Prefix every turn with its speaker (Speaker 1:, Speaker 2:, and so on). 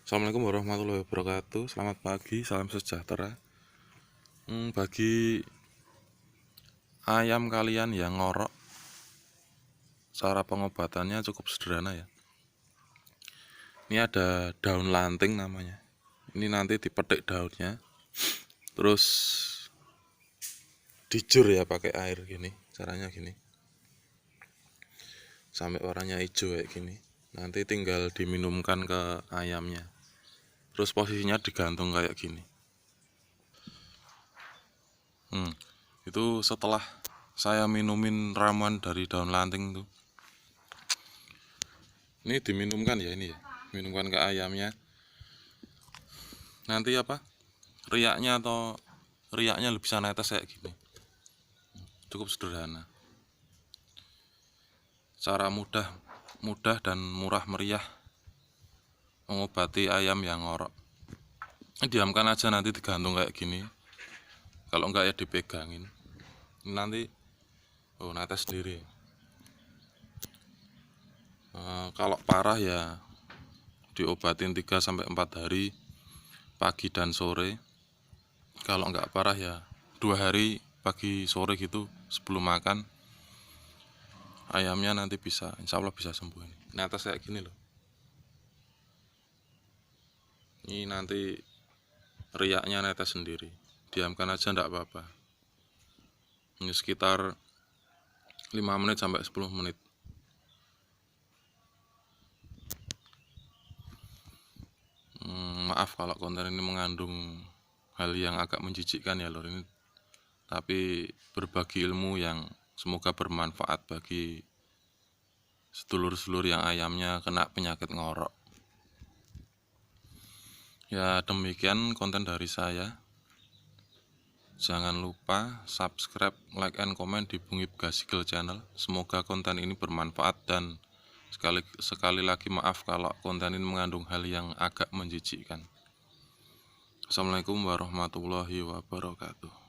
Speaker 1: Assalamualaikum warahmatullahi wabarakatuh. Selamat pagi, salam sejahtera. Bagi ayam kalian yang ngorok, cara pengobatannya cukup sederhana ya. Ini ada daun lanting namanya. Ini nanti dipetik daunnya, terus dijur ya pakai air gini. Caranya gini, sampai warnanya hijau kayak gini. Nanti tinggal diminumkan ke ayamnya. Terus posisinya digantung kayak gini. Itu setelah saya minumin ramuan dari daun lanting tuh. Ini diminumkan ya, ini ya. Minumkan ke ayamnya. Nanti riaknya bisa netes kayak gini. Cukup sederhana. Cara mudah dan murah meriah mengobati ayam yang ngorok. Diamkan aja, nanti digantung kayak gini. Kalau enggak ya dipegangin. Nanti netes sendiri. Kalau parah ya diobatin 3-4 hari, pagi dan sore. Kalau enggak parah ya 2 hari pagi sore gitu sebelum makan. Ayamnya nanti insya Allah bisa sembuh. Ini netes kayak gini loh. Ini nanti riaknya netes sendiri. Diamkan aja enggak apa-apa. Ini sekitar 5 menit sampai 10 menit. Maaf kalau konten ini mengandung hal yang agak menjijikkan ya lor ini. Tapi berbagi ilmu yang semoga bermanfaat bagi sedulur-sedulur yang ayamnya kena penyakit ngorok. Ya demikian konten dari saya. Jangan lupa subscribe, like, and comment di Bung Ibga Sigel Channel. Semoga konten ini bermanfaat dan sekali lagi maaf kalau konten ini mengandung hal yang agak menjijikkan. Assalamualaikum warahmatullahi wabarakatuh.